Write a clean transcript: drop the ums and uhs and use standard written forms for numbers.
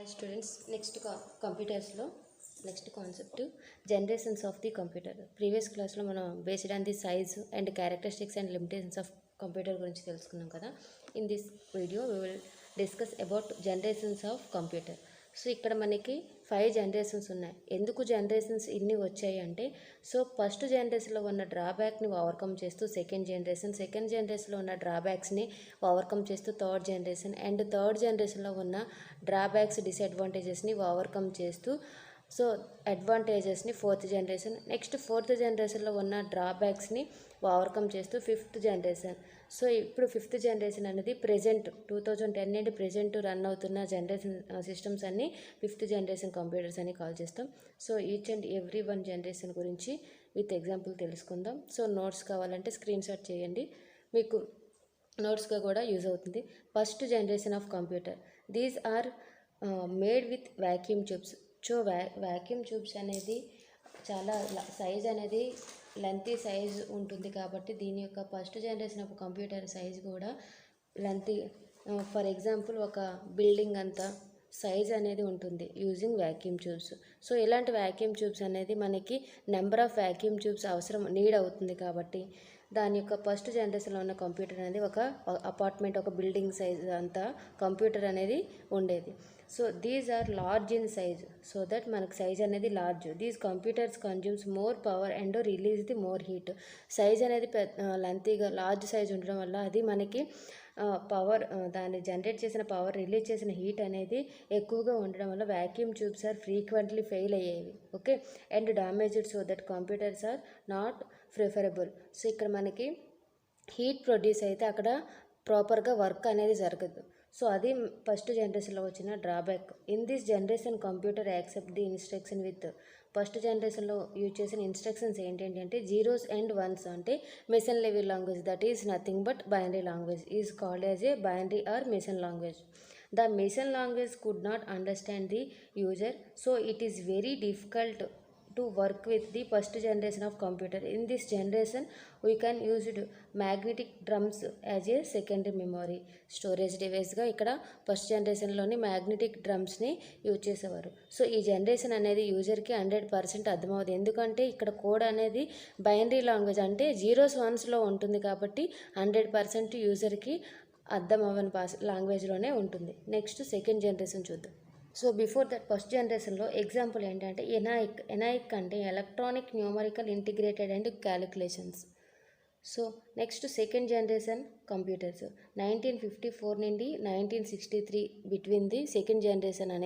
Hi students, కంప్యూటర్స్లో next concept generations of the computer. Previous క్లాస్లో మనం based on the size and characteristics and limitations of computer గురించి తెలుసుకున్నాం కదా. In this video we will discuss about generations of computer. So ఇక్కడ మనకి 5 generations ఉన్నాయి. ఎందుకు జనరేషన్స్ ఇన్ని వచ్చాయి అంటే, సో ఫస్ట్ జనరేషన్లో ఉన్న డ్రాబ్యాక్ని ఓవర్కమ్ చేస్తూ సెకండ్ జనరేషన్లో ఉన్న డ్రాబ్యాక్స్ని ఓవర్కమ్ చేస్తూ థర్డ్ జనరేషన్, అండ్ థర్డ్ జనరేషన్లో ఉన్న డ్రాబ్యాక్స్ డిసడ్వాంటేజెస్ని ఓవర్కమ్ చేస్తూ సో అడ్వాంటేజెస్ని ఫోర్త్ జనరేషన్, నెక్స్ట్ ఫోర్త్ జనరేషన్లో ఉన్న డ్రాబ్యాక్స్ని ఓవర్కమ్ చేస్తూ ఫిఫ్త్ జనరేషన్. సో ఇప్పుడు ఫిఫ్త్ జనరేషన్ అనేది ప్రెజెంట్ 2010 నుండి ప్రెజెంట్ రన్ అవుతున్న జనరేషన్ సిస్టమ్స్ అన్నీ ఫిఫ్త్ జనరేషన్ కంప్యూటర్స్ అని కాల్ చేస్తాం. So each and every one generation గురించి విత్ ఎగ్జాంపుల్ తెలుసుకుందాం. సో నోట్స్ కావాలంటే స్క్రీన్ షాట్ చేయండి, మీకు నోట్స్గా కూడా యూజ్ అవుతుంది. First generation of computer, these are made with vacuum tubes. So vacuum tubes అనేది చాలా సైజ్ అనేది లెంతీ సైజ్ ఉంటుంది కాబట్టి దీని యొక్క first generation of computer size కూడా లెంతీ. ఫర్ ఎగ్జాంపుల్ ఒక బిల్డింగ్ అంతా సైజ్ అనేది ఉంటుంది యూజింగ్ వ్యాక్యూమ్ ట్యూబ్స్. సో ఇలాంటి వ్యాక్యూమ్ ట్యూబ్స్ అనేది మనకి number of vacuum tubes need అవుతుంది కాబట్టి దాని యొక్క ఫస్ట్ జనరేషన్లో ఉన్న కంప్యూటర్ అనేది ఒక అపార్ట్మెంట్, ఒక బిల్డింగ్ సైజ్ అంతా కంప్యూటర్ అనేది ఉండేది. So these are large in size, so that మనకు సైజ్ అనేది large. These computers consumes more power and release the more heat. Size అనేది లెంతీగా లార్జ్ సైజ్ ఉండడం వల్ల అది మనకి పవర్, దాన్ని జనరేట్ చేసిన పవర్, రిలీజ్ చేసిన హీట్ అనేది ఎక్కువగా ఉండడం వల్ల vacuum tubes are frequently fail అయ్యేవి. Okay, and damaged, so that computers are not preferable. So ఇక్కడ మనకి హీట్ ప్రొడ్యూస్ అయితే అక్కడ ప్రాపర్గా వర్క్ అనేది జరగదు. సో అది ఫస్ట్ జనరేషన్లో వచ్చిన drawback. In this generation computer accept the instruction with. First జనరేషన్లో యూజ్ చేసిన ఇన్స్ట్రక్షన్స్ ఏంటంటే జీరోస్ అండ్ వన్స్, అంటే machine level language, that is nothing but binary language is called as a binary or machine language. The machine language could not understand the user, so it is very difficult to work with the first generation of computer. In this generation we can use magnetic drums as a secondary memory storage device గా ఇక్కడ first జనరేషన్లోని magnetic డ్రమ్స్ని use చేసేవారు. So ఈ generation అనేది యూజర్కి 100% అర్థమవుతుంది, ఎందుకంటే ఇక్కడ code అనేది binary language అంటే జీరోస్ వన్స్లో ఉంటుంది కాబట్టి 100% యూజర్కి అర్థం అవ్వని లాంగ్వేజ్లోనే ఉంటుంది. నెక్స్ట్ సెకండ్ జనరేషన్ చూద్దాం. సో బిఫోర్ దట్ ఫస్ట్ జనరేషన్లో ఎగ్జాంపుల్ ఏంటంటే ఎనాయిక్ అంటే electronic numerical integrated and calculations. So next second generation computers 1954 నుండి 1963 బిట్వీన్ ది సెకండ్ జనరేషన్ అనేది